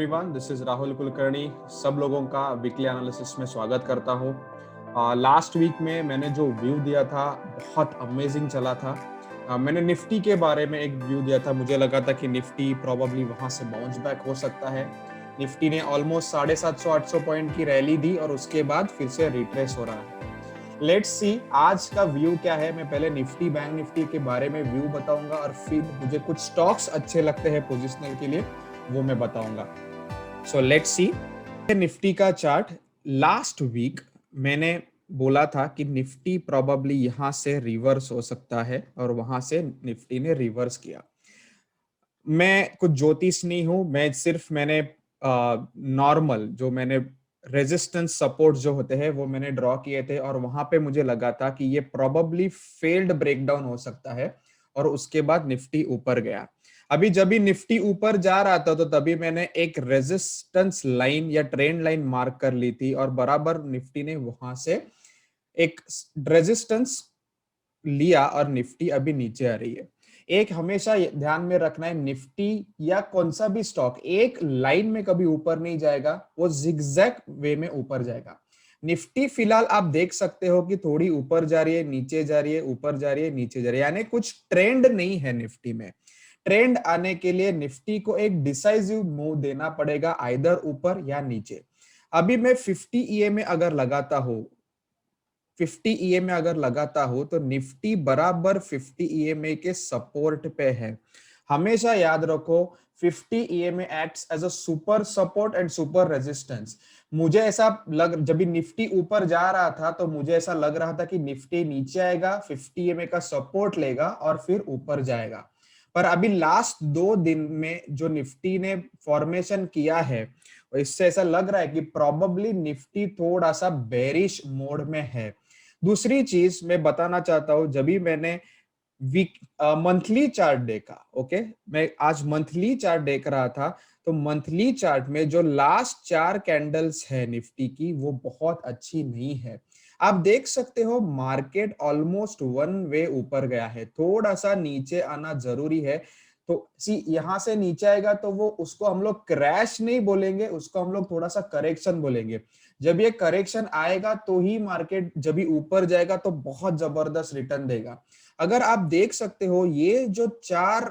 Everyone, this is Rahul Kulkarni. सब लोगों का वीकली एनालिसिस में स्वागत करता हूँ। लास्ट वीक में मैंने जो व्यू दिया था बहुत अमेजिंग चला था। मैंने निफ्टी के बारे में एक व्यू दिया था। मुझे लगा था कि निफ्टी प्रोबेबली वहां से बाउंस बैक हो सकता है। निफ्टी ने ऑलमोस्ट 750-800 पॉइंट की रैली दी और उसके बाद फिर से रिट्रेस हो रहा है। लेट्स सी आज का व्यू क्या है। मैं पहले निफ्टी बैंक निफ्टी के बारे में व्यू बताऊंगा और फिर मुझे कुछ स्टॉक्स अच्छे लगते हैं पोजिशनल के लिए, वो मैं बताऊंगा। सो लेट्स सी निफ्टी का चार्ट। लास्ट वीक मैंने बोला था कि निफ्टी प्रोबेबली यहां से रिवर्स हो सकता है और वहां से निफ्टी ने रिवर्स किया। मैं कुछ ज्योतिष नहीं हूं, मैंने नॉर्मल जो मैंने रेजिस्टेंस सपोर्ट जो होते हैं वो मैंने ड्रॉ किए थे और वहां पे मुझे लगा था कि ये प्रोबेबली फेल्ड ब्रेकडाउन हो सकता है और उसके बाद निफ्टी ऊपर गया। अभी जब भी निफ्टी ऊपर जा रहा था तो तभी मैंने एक रेजिस्टेंस लाइन या ट्रेंड लाइन मार्क कर ली थी और बराबर निफ्टी ने वहां से एक रेजिस्टेंस लिया और निफ्टी अभी नीचे आ रही है। एक हमेशा ध्यान में रखना है, निफ्टी या कौन सा भी स्टॉक एक लाइन में कभी ऊपर नहीं जाएगा, वो जिगजैग वे में ऊपर जाएगा। निफ्टी फिलहाल आप देख सकते हो कि थोड़ी ऊपर जा रही है, नीचे जा रही है, ऊपर जा रही है, नीचे जा रही है, यानी कुछ ट्रेंड नहीं है निफ्टी में। ट्रेंड आने के लिए निफ्टी को एक डिसाइसिव मूव देना पड़ेगा, आइदर ऊपर या नीचे। अभी मैं 50 ईए में अगर लगाता हूं 50 ईएमए अगर लगाता हूं तो निफ्टी बराबर 50 ईएमए के सपोर्ट पे है। हमेशा याद रखो 50 EMA acts as a super support and super resistance. मुझे ऐसा जब भी निफ्टी ऊपर जा रहा था तो मुझे ऐसा लग रहा था कि निफ्टी नीचे आएगा, 50 ईएमए का सपोर्ट लेगा और फिर ऊपर जाएगा। पर अभी लास्ट 2 दिन में जो निफ्टी ने फॉर्मेशन किया है, इससे ऐसा लग रहा है कि प्रोबेबली निफ्टी थोड़ा सा बेरिश मोड में है। दूसरी चीज मैं बताना चाहता हूं, जब भी मैंने वीक मंथली चार्ट देखा, ओके, मैं आज मंथली चार्ट देख रहा था तो मंथली चार्ट में जो लास्ट 4 कैंडल्स है निफ्टी की वो बहुत अच्छी नहीं है। आप देख सकते हो मार्केट ऑलमोस्ट वन वे ऊपर गया है, थोड़ा सा नीचे आना जरूरी है। तो सी यहां से नीचे आएगा तो वो उसको हम लोग क्रैश नहीं बोलेंगे, उसको हम लोग थोड़ा सा करेक्शन बोलेंगे। जब ये करेक्शन आएगा तो ही मार्केट जब भी ऊपर जाएगा तो बहुत जबरदस्त रिटर्न देगा। अगर आप देख सकते हो ये जो 4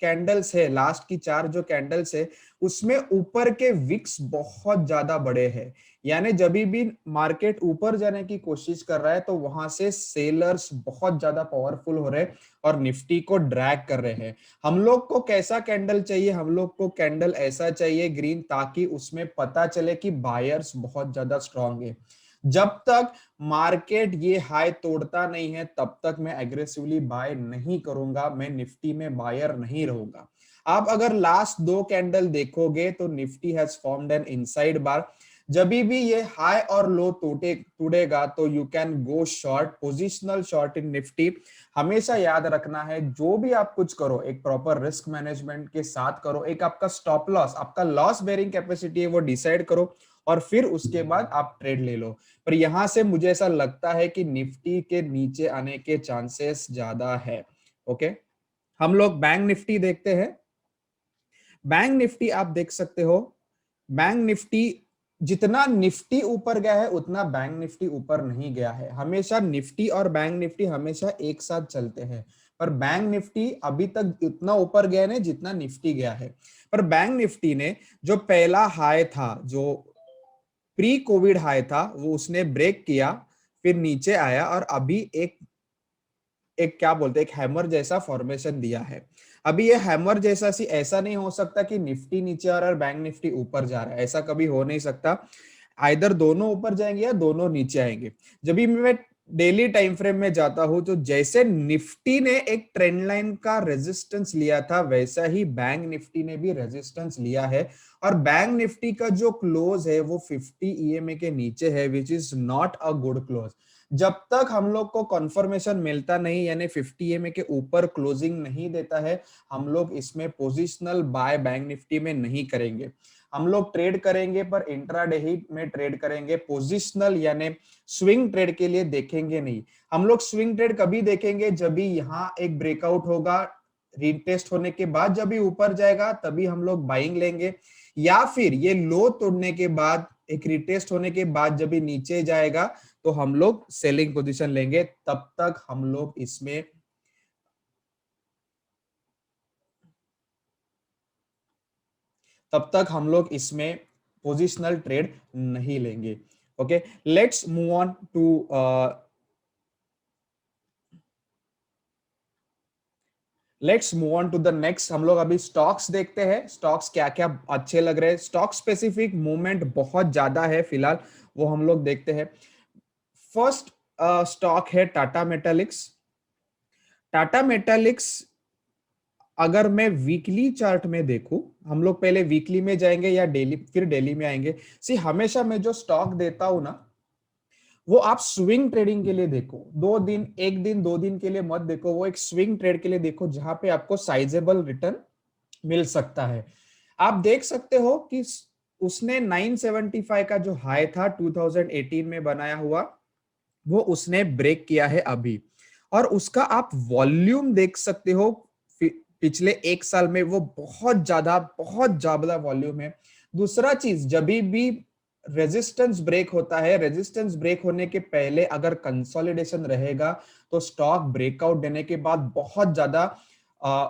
कैंडल्स है, लास्ट की 4 जो कैंडल्स है उसमें ऊपर के विक्स बहुत ज्यादा बड़े हैं। यानी जब भी मार्केट ऊपर जाने की कोशिश कर रहा है तो वहां से सेलर्स बहुत ज्यादा पावरफुल हो रहे हैं और निफ्टी को ड्रैग कर रहे हैं। हम लोग को कैसा कैंडल चाहिए? हम लोग को कैंडल ऐसा चाहिए ग्रीन, ताकि उसमें पता चले कि बायर्स बहुत ज्यादा स्ट्रांग है। जब तक मार्केट ये हाई तोड़ता नहीं है तब तक मैं एग्रेसिवली बाय नहीं करूंगा, मैं निफ्टी में बायर नहीं रहूंगा। आप अगर लास्ट 2 कैंडल देखोगे तो Nifty has formed an inside bar. जब भी ये हाई और लो टूटेगा तो you can go short, positional short in Nifty. हमेशा याद रखना है जो भी आप कुछ करो एक प्रॉपर रिस्क मैनेजमेंट के साथ करो, एक आपका स्टॉप लॉस, आपका लॉस बेरिंग कैपेसिटी है वो डिसाइड करो और फिर उसके बाद आप ट्रेड ले लो। पर यहां से मुझे ऐसा लगता है कि निफ्टी के नीचे आने के चांसेस ज्यादा है। ओके, हम लोग बैंक निफ्टी देखते हैं। बैंक निफ्टी आप देख सकते हो, बैंक निफ्टी जितना निफ्टी ऊपर गया है उतना बैंक निफ्टी ऊपर नहीं गया है। हमेशा निफ्टी और बैंक निफ्टी हमेशा एक साथ चलते हैं, पर बैंक निफ्टी अभी तक इतना ऊपर गया नहीं जितना निफ्टी गया है। पर बैंक निफ्टी ने जो पहला हाई था, जो प्री कोविड हाई था, वो उसने ब्रेक किया, फिर नीचे आया और अभी एक एक क्या बोलते हैं, एक हैमर जैसा फॉर्मेशन दिया है। अभी ये हैमर जैसा सी ऐसा नहीं हो सकता कि निफ्टी नीचे आ रहा है और बैंक निफ्टी ऊपर जा रहा है, ऐसा कभी हो नहीं सकता। आइदर दोनों ऊपर जाएंगे या दोनों नीचे आएंगे। जब भी मैं डेली टाइम फ्रेम में जाता हूं तो जैसे निफ्टी ने एक ट्रेंड लाइन का रेजिस्टेंस लिया था वैसा ही बैंक निफ्टी ने भी रेजिस्टेंस लिया है। और बैंक निफ्टी का जो क्लोज है वो 50 ईएमए के नीचे है, which is not a good close. जब तक हम लोग को कंफर्मेशन मिलता नहीं, यानी 50 ईएमए के ऊपर क्लोजिंग नहीं देता है, हम लोग इसमें पोजिशनल बाय बैंक निफ्टी में नहीं करेंगे। हम लोग ट्रेड करेंगे पर इंट्राडे ही में ट्रेड करेंगे, पोजिशनल यानी स्विंग ट्रेड के लिए देखेंगे नहीं। हम लोग स्विंग ट्रेड कभी देखेंगे जब भी यहाँ एक ब्रेकआउट होगा रीटेस्ट होने के बाद जब भी ऊपर जाएगा तभी हम लोग बाइंग लेंगे, या फिर ये लो तोड़ने के बाद एक रीटेस्ट होने के बाद जब भी नीचे जाएगा तो हम लोग सेलिंग पोजीशन लेंगे। तब तक हम लोग इसमें पोजिशनल ट्रेड नहीं लेंगे। Okay, let's move on to the next. हम लोग अभी स्टॉक्स देखते हैं, स्टॉक्स क्या क्या अच्छे लग रहे हैं। स्टॉक स्पेसिफिक मूवमेंट बहुत ज्यादा है फिलहाल, वो हम लोग देखते हैं। फर्स्ट स्टॉक है टाटा मेटालिक्स। टाटा मेटालिक्स अगर मैं वीकली चार्ट में देखूं, हम लोग पहले वीकली में जाएंगे या डेली, फिर डेली में आएंगे। सी हमेशा मैं जो स्टॉक देता हूं ना, वो आप स्विंग ट्रेडिंग के लिए देखो। 2 दिन, 1 दिन, 2 दिन के लिए मत देखो, वो एक स्विंग ट्रेड के लिए देखो जहां पे आपको साइजेबल रिटर्न मिल सकता है। आप देख सकते हो कि उसने 975 का जो हाई था 2018 में बनाया हुआ, वो उसने ब्रेक किया है अभी। और उसका आप वॉल्यूम देख सकते हो, पिछले 1 साल में वो बहुत ज्यादा वॉल्यूम है। दूसरा चीज, जब भी रेजिस्टेंस ब्रेक होता है, रेजिस्टेंस ब्रेक होने के पहले अगर कंसोलिडेशन रहेगा तो स्टॉक ब्रेकआउट देने के बाद बहुत ज्यादा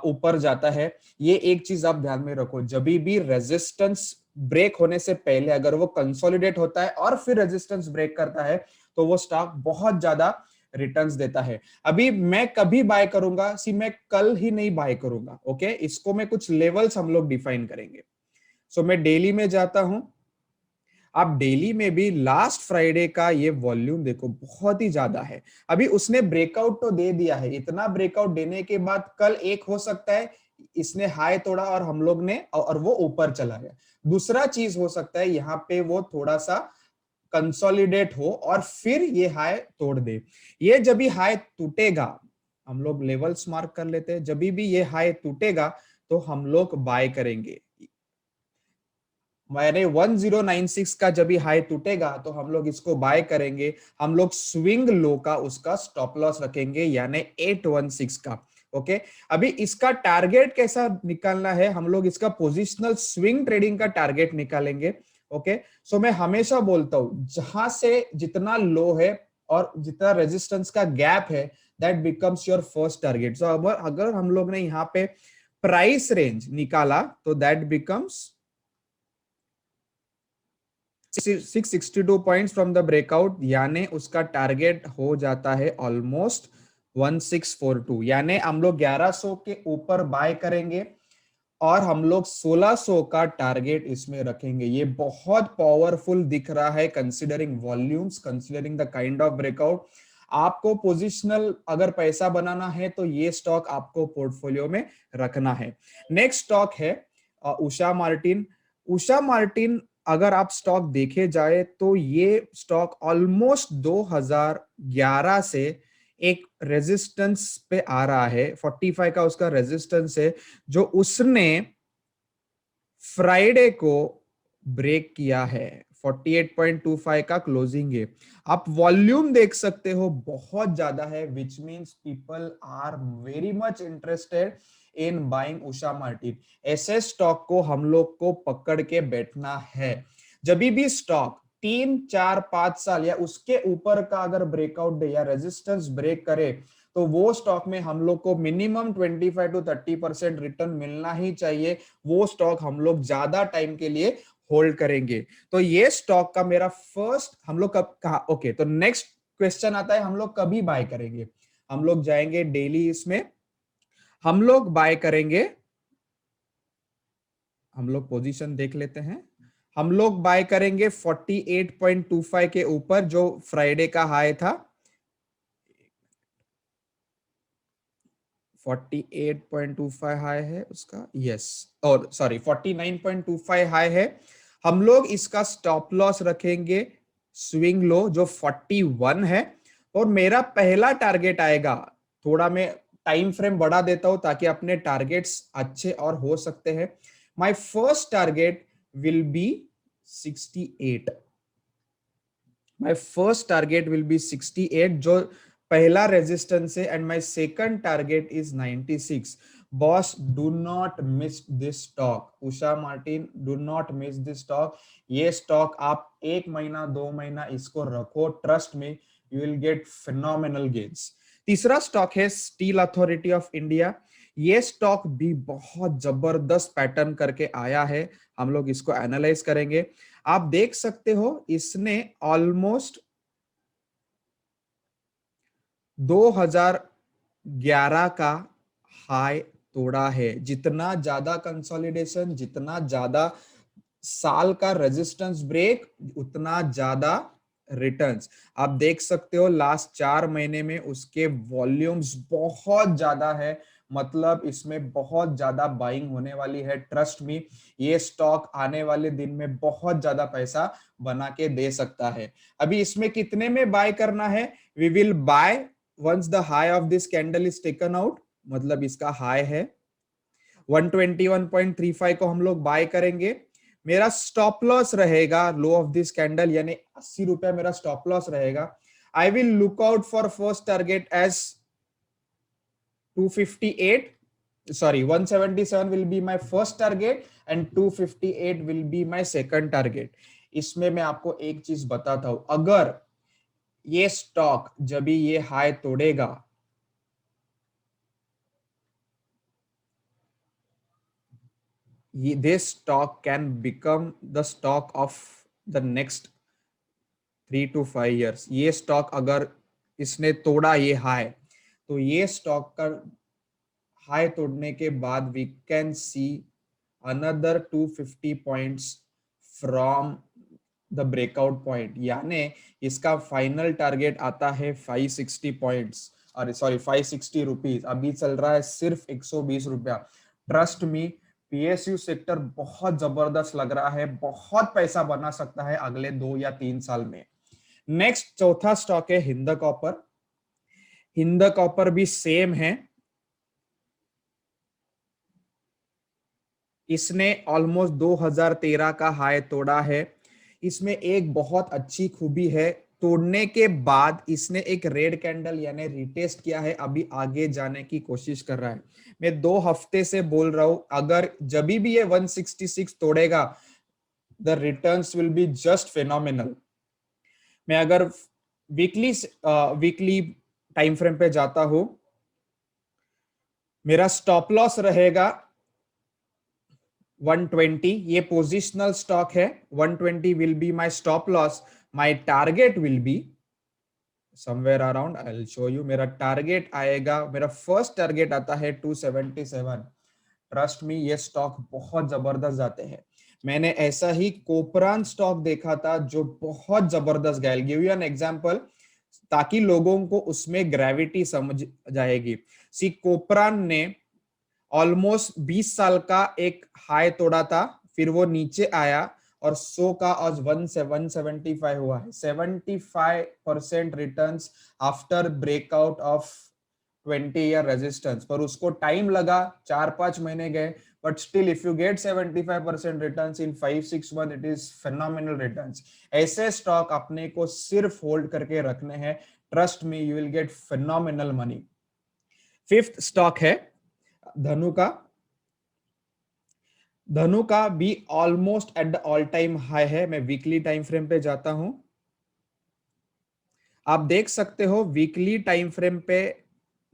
ऊपर जाता है। ये एक चीज आप ध्यान में रखो, जब भी रेजिस्टेंस ब्रेक होने से पहले अगर वो कंसोलिडेट होता है और फिर रेजिस्टेंस ब्रेक करता है तो वो स्टॉक बहुत ज्यादा रिटर्न्स देता है। अभी मैं कभी बाय करूंगा, मैं कल ही नहीं बाय करूंगा। ओके, इसको मैं कुछ लेवल्स हम लोग डिफाइन करेंगे। मैं डेली में जाता हूं। आप डेली में भी लास्ट फ्राइडे का ये वॉल्यूम देखो, बहुत ही ज्यादा है। अभी उसने ब्रेकआउट तो दे दिया है, इतना ब्रेकआउट देने के बाद कल एक हो सकता है इसने हाई तोड़ा और हम लोग ने और वो ऊपर चला गया। दूसरा चीज हो सकता है यहाँ पे वो थोड़ा सा कंसोलिडेट हो और फिर ये हाई तोड़ दे। ये जब भी हाई टूटेगा, हम लोग लेवल्स मार्क कर लेते हैं, जब भी ये हाई टूटेगा तो हम लोग बाय करेंगे। मैंने 1096 का जब भी हाई टूटेगा तो हम लोग इसको बाय करेंगे। हम लोग स्विंग लो का उसका स्टॉप लॉस रखेंगे, यानी 816 का। ओके, अभी इसका टारगेट कैसा निकालना है, हम लोग इसका पोजिशनल स्विंग ट्रेडिंग का टारगेट निकालेंगे। ओके, मैं हमेशा बोलता हूं जहां से जितना लो है और जितना रेजिस्टेंस का गैप है, that becomes your first target. अगर हम लोग ने यहाँ पे प्राइस रेंज निकाला तो that becomes 662 points from the breakout, यानी उसका टारगेट हो जाता है ऑलमोस्ट 1642। यानी हम लोग 1100 के ऊपर बाय करेंगे और हम लोग 1600 का टारगेट इसमें रखेंगे। ये बहुत पावरफुल दिख रहा है considering volumes, considering the kind of breakout. आपको पोजिशनल अगर पैसा बनाना है तो ये स्टॉक आपको पोर्टफोलियो में रखना है। नेक्स्ट स्टॉक है उषा मार्टिन। उषा मार्टिन अगर आप स्टॉक देखे जाए तो ये स्टॉक ऑलमोस्ट 2011 से एक रेजिस्टेंस पे आ रहा है। 45 का उसका रेजिस्टेंस है जो उसने फ्राइडे को ब्रेक किया है। 48.25 का क्लोजिंग है। आप वॉल्यूम देख सकते हो, बहुत ज्यादा है, which means people are very much interested in buying Usha Martin. ऐसे स्टॉक को हम लोग को पकड़ के बैठना है। जब भी स्टॉक 3, 4, 5 साल या उसके ऊपर का अगर ब्रेकआउट दे या रेजिस्टेंस ब्रेक करे तो वो स्टॉक में हम लोग को मिनिमम 25 to 30% रिटर्न मिलना ही चाहिए। वो स्टॉक हम लोग ज्यादा टाइम के लिए होल्ड करेंगे। तो ये स्टॉक का मेरा फर्स्ट, हम लोग कब कहा। ओके, तो नेक्स्ट क्वेश्चन आता है हम लोग कभी बाय करेंगे। हम लोग जाएंगे डेली, इसमें हम लोग बाय करेंगे। हम लोग पोजीशन देख लेते हैं। हम लोग बाय करेंगे 48.25 के ऊपर जो फ्राइडे का हाई था। 48.25 हाई है उसका, यस, और सॉरी 49.25 हाई है। हम लोग इसका स्टॉप लॉस रखेंगे स्विंग लो जो 41 है। और मेरा पहला टारगेट आएगा, थोड़ा मैं टाइम फ्रेम बढ़ा देता हूं ताकि अपने टारगेट्स अच्छे और हो सकते हैं। My first target will be 68। My first target will be 68, जो पहला रेजिस्टेंस है and my second target is 96। Boss, do not miss this stock. Usha Martin, do not miss this stock. ये स्टॉक आप 1 महीना 2 महीना इसको रखो, ट्रस्ट में you will get phenomenal gains. तीसरा स्टॉक है स्टील अथॉरिटी ऑफ इंडिया। ये स्टॉक भी बहुत जबरदस्त पैटर्न करके आया है, हम लोग इसको एनालाइज करेंगे। आप देख सकते हो इसने ऑलमोस्ट 2011 का हाई तोड़ा है। जितना ज्यादा कंसोलिडेशन, जितना ज्यादा साल का रेजिस्टेंस ब्रेक, उतना ज्यादा रिटर्न्स। आप देख सकते हो लास्ट 4 महीने में उसके वॉल्यूम्स बहुत ज्यादा है, मतलब इसमें बहुत ज्यादा बाइंग होने वाली है। ट्रस्ट मी, ये स्टॉक आने वाले दिन में बहुत ज्यादा पैसा बना के दे सकता है। अभी इसमें कितने में बाय करना है? We will buy once the high of this candle is taken out, मतलब इसका हाई है 121.35 को हम लोग बाय करेंगे। मेरा स्टॉप लॉस रहेगा लो ऑफ दिस कैंडल, यानी 80 रुपया मेरा स्टॉप लॉस रहेगा। I will look out for first target as 258, sorry 177 will be my first target and 258 will be my second target। इसमें मैं आपको एक चीज बताता हूं, अगर ये स्टॉक जब भी ये high तोड़ेगा, this stock can become the stock of the next 3 to 5 years। ये स्टॉक अगर इसने तोड़ा ये हाई, तो ये स्टॉक का हाई तोड़ने के बाद we can see another 250 points from the breakout point, यानी इसका फाइनल टारगेट आता है 560 पॉइंट्स, अरे सॉरी 560 रुपीज। अभी चल रहा है सिर्फ 120 रुपया। ट्रस्ट मी, पीएसयू सेक्टर बहुत जबरदस्त लग रहा है, बहुत पैसा बना सकता है अगले 2 या 3 साल में। नेक्स्ट चौथा स्टॉक है हिंद कॉपर। हिंद कॉपर भी सेम है, इसने ऑलमोस्ट 2013 का हाई तोड़ा है। इसमें एक बहुत अच्छी खूबी है, तोड़ने के बाद इसने एक रेड कैंडल यानी रिटेस्ट किया है, अभी आगे जाने की कोशिश कर रहा है। मैं 2 हफ्ते से बोल रहा हूं, अगर जब भी ये 166 तोड़ेगा, the returns will be just phenomenal. मैं अगर वीकली टाइम फ्रेम पे जाता हूं, मेरा स्टॉप लॉस रहेगा 120। ये पोजिशनल स्टॉक है, 120 will be my stop loss. My target will be somewhere around, I will show you. मेरा टारगेट आएगा, मेरा फर्स्ट टारगेट आता है 277। ट्रस्ट मी, ये स्टॉक बहुत जबरदस्त जाते हैं। मैंने ऐसा ही कोपरान स्टॉक देखा था जो बहुत जबरदस्त गया। गिव यू एन एग्जांपल ताकि लोगों को उसमें ग्रेविटी समझ जाएगी। सी कोपरान ने ऑलमोस्ट 20 साल का एक हाई तोड़ा था, फिर वो नीचे आया और 100 का आज 175 हुआ है। 75% returns after breakout of 20 year resistance. पर उसको टाइम लगा, 4-5 महीने गए, but still if you get 75% returns in 5-6 month, it is phenomenal returns. ऐसे स्टॉक अपने को सिर्फ होल्ड करके रखने हैं, trust me you will get phenomenal money. Fifth stock है धनु का। धनु का भी almost at the all time high है। मैं वीकली टाइम फ्रेम पे जाता हूं, आप देख सकते हो वीकली टाइम फ्रेम पे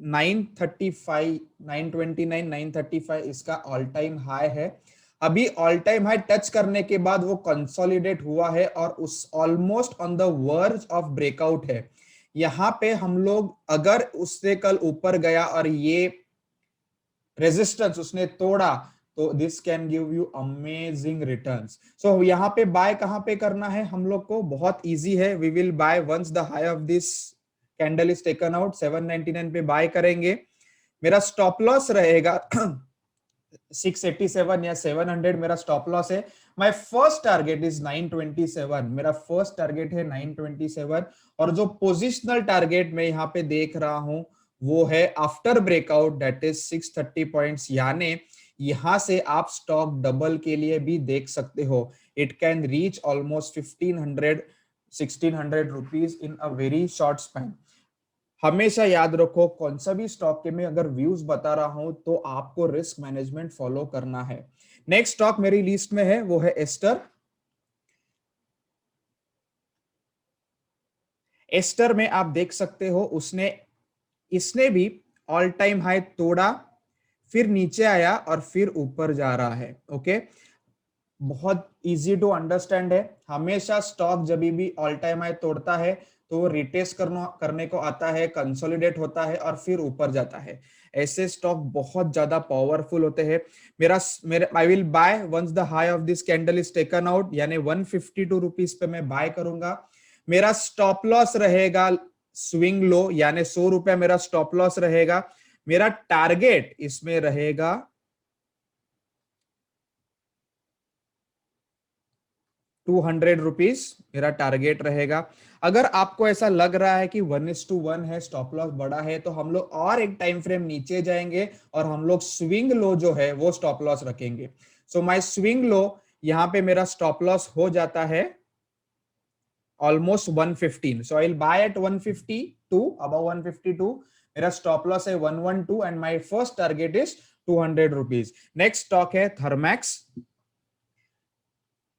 935, 929, 935 इसका ऑल टाइम हाई है। अभी ऑल टाइम हाई टच करने के बाद वो कंसोलिडेट हुआ है और उस almost on the verge of breakout है। यहां पे हम लोग अगर उससे कल ऊपर गया और ये रेजिस्टेंस उसने तोड़ा, तो this can give you amazing returns. So यहाँ पे बाय कहां पे करना है हम लोग को? बहुत इजी है, we will buy once the high of this candle is taken out, 799 पे बाय करेंगे। मेरा स्टॉप लॉस रहेगा 687 या 700, मेरा स्टॉप लॉस है। माय फर्स्ट टारगेट इज 927, मेरा फर्स्ट टारगेट है 927। और जो पोजिशनल टारगेट मैं यहाँ पे देख रहा हूं वो है after breakout, that is 630 points, यानी यहां से आप स्टॉक डबल के लिए भी देख सकते हो। It can reach almost 1500 1600 rupees in a very short span. हमेशा याद रखो कौन सा भी स्टॉक के मैं अगर व्यूज बता रहा हूं तो आपको रिस्क मैनेजमेंट फॉलो करना है। नेक्स्ट स्टॉक मेरी लिस्ट में है वो है एस्टर। एस्टर में आप देख सकते हो इसने भी ऑल टाइम हाई तोड़ा, फिर नीचे आया और फिर ऊपर जा रहा है। ओके, बहुत इजी टू अंडरस्टैंड है। हमेशा स्टॉक जब भी ऑल टाइम हाई तोड़ता है तो वो रिटेस्ट करने को आता है, कंसोलिडेट होता है और फिर ऊपर जाता है। ऐसे स्टॉक बहुत ज्यादा पावरफुल होते हैं। मेरा मेरे I will buy once the high of this candle is taken out, यानी 152 रुपीज पे मैं बाय करूंगा। मेरा स्टॉप लॉस रहेगा स्विंग लो, यानी 100 रुपया मेरा स्टॉप लॉस रहेगा। मेरा टारगेट इसमें रहेगा 200 रुपीज, मेरा टारगेट रहेगा। अगर आपको ऐसा लग रहा है कि 1:1 है, स्टॉप लॉस बड़ा है, तो हम लोग और एक टाइम फ्रेम नीचे जाएंगे और हम लोग स्विंग लो जो है वो स्टॉप लॉस रखेंगे। सो माय स्विंग लो, यहां पे मेरा स्टॉप लॉस हो जाता है almost 115। So I will buy at 152, above 152। मेरा स्टॉप लॉस है 112 and my first target is 200 rupees. Next stock है थर्मैक्स।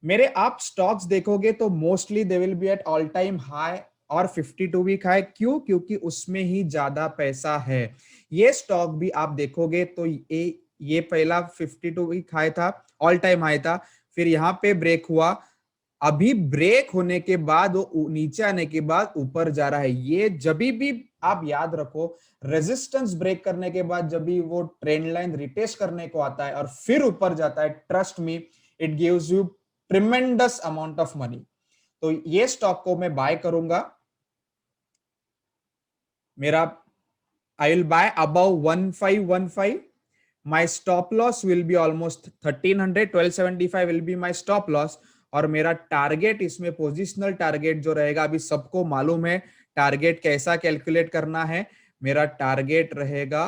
मेरे आप स्टॉक्स देखोगे तो mostly they will be at all time high और 52 वीक हाई। क्यों? क्योंकि उसमें ही ज्यादा पैसा है। ये स्टॉक भी आप देखोगे तो ये पहला 52 वीक हाई था, ऑल टाइम हाई था, फिर यहाँ पे ब्रेक हुआ, अभी ब्रेक होने के बाद वो नीचे आने के बाद ऊपर जा रहा है। ये जब भी आप याद रखो, रेजिस्टेंस ब्रेक करने के बाद जब भी वो ट्रेंड लाइन रिटेस्ट करने को आता है और फिर ऊपर जाता है, trust me, it gives you tremendous amount of money. तो ये स्टॉक को मैं बाय करूंगा। मेरा आई will bye above 1515। My stop loss will be almost 1300, 1275 will be my stop loss. और मेरा टारगेट इसमें पोजिशनल टारगेट जो रहेगा, अभी सबको मालूम है टारगेट कैसा कैलकुलेट करना है। मेरा टारगेट रहेगा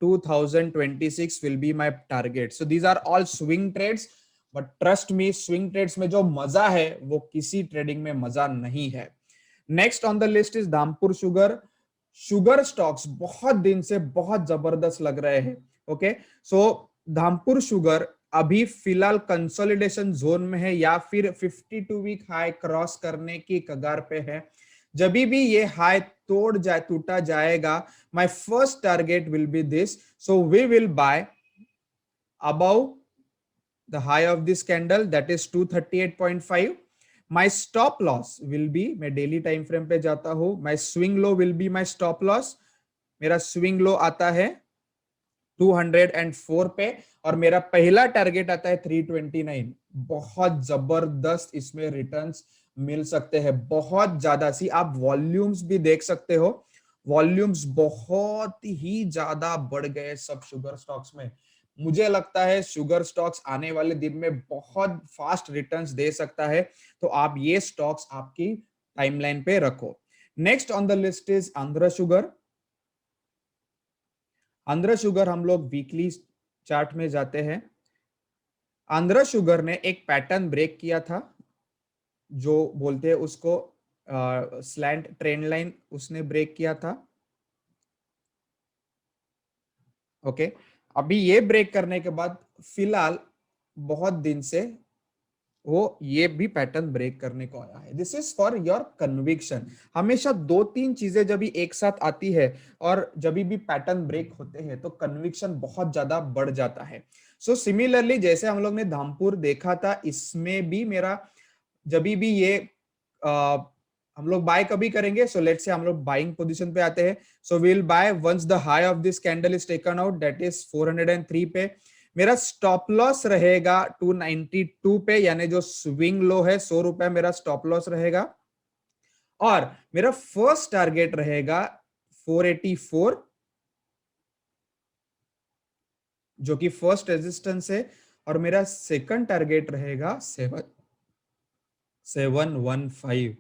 2026 will be my target. So these are all swing trades, but trust me, swing trades में जो मजा है वो किसी ट्रेडिंग में मजा नहीं है। Next on the list is Dhampur sugar. Sugar stocks बहुत दिन से बहुत जबरदस्त लग रहे हैं। ओके, सो धामपुर शुगर अभी फिलहाल कंसोलिडेशन जोन में है या फिर 52 वीक हाई क्रॉस करने की कगार पे है। जब भी ये हाई टूटा जाएगा, my first target will be this. So we will buy above the high of this candle, that is 238.5. My stop loss will be, मैं डेली टाइम फ्रेम पे जाता हूं, my swing low will be my stop loss. मेरा swing low आता है 204 पे और मेरा पहला टारगेट आता है 329। बहुत जबरदस्त इसमें रिटर्न्स मिल सकते हैं, बहुत ज्यादा। सी आप वॉल्यूम्स भी देख सकते हो, वॉल्यूम्स बहुत ही ज्यादा बढ़ गए सब शुगर स्टॉक्स में। मुझे लगता है शुगर स्टॉक्स आने वाले दिन में बहुत फास्ट रिटर्न्स दे सकता है, तो आप ये स्टॉक्स आपकी टाइमलाइन पे रखो। Next on the list is Andhra sugar. Andhra sugar हम लोग वीकली चार्ट में जाते हैं। आंध्र शुगर ने एक पैटर्न ब्रेक किया था, जो बोलते हैं उसको स्लैंट ट्रेंड लाइन, उसने ब्रेक किया था। ओके, अभी ये ब्रेक करने के बाद फिलहाल बहुत दिन से वो ये भी पैटर्न ब्रेक करने को आया है। This is for your conviction. हमेशा दो तीन चीजें जब एक साथ आती है और जब भी पैटर्न ब्रेक होते हैं तो कन्विक्शन बहुत ज्यादा बढ़ जाता है। सो सिमिलरली जैसे हम लोग ने धामपुर देखा था, इसमें भी मेरा जब भी ये हम लोग बाय कभी करेंगे, सो लेट्स से हम लोग बाइंग पोजीशन पे आते हैं। So will buy once the high of this candle is taken out, that is 403 पे। मेरा स्टॉप लॉस रहेगा 292 पे, यानी जो स्विंग लो है 100 रुपए मेरा स्टॉप लॉस रहेगा। और मेरा फर्स्ट टारगेट रहेगा 484, जो कि फर्स्ट रेजिस्टेंस है। और मेरा सेकंड टारगेट रहेगा 715।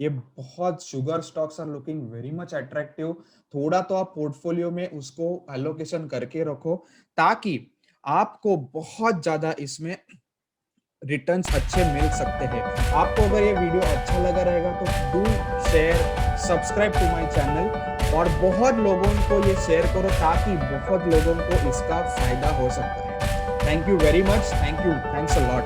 ये बहुत sugar stocks are looking very much attractive. थोड़ा तो आप पोर्टफोलियो में उसको एलोकेशन करके रखो, ताकि आपको बहुत ज्यादा इसमें रिटर्न्स अच्छे मिल सकते हैं। आपको अगर ये वीडियो अच्छा लगा रहेगा तो do share subscribe to my channel और बहुत लोगों को ये शेयर करो ताकि बहुत लोगों को इसका फायदा हो सकता है। Thank you very much, thanks a lot.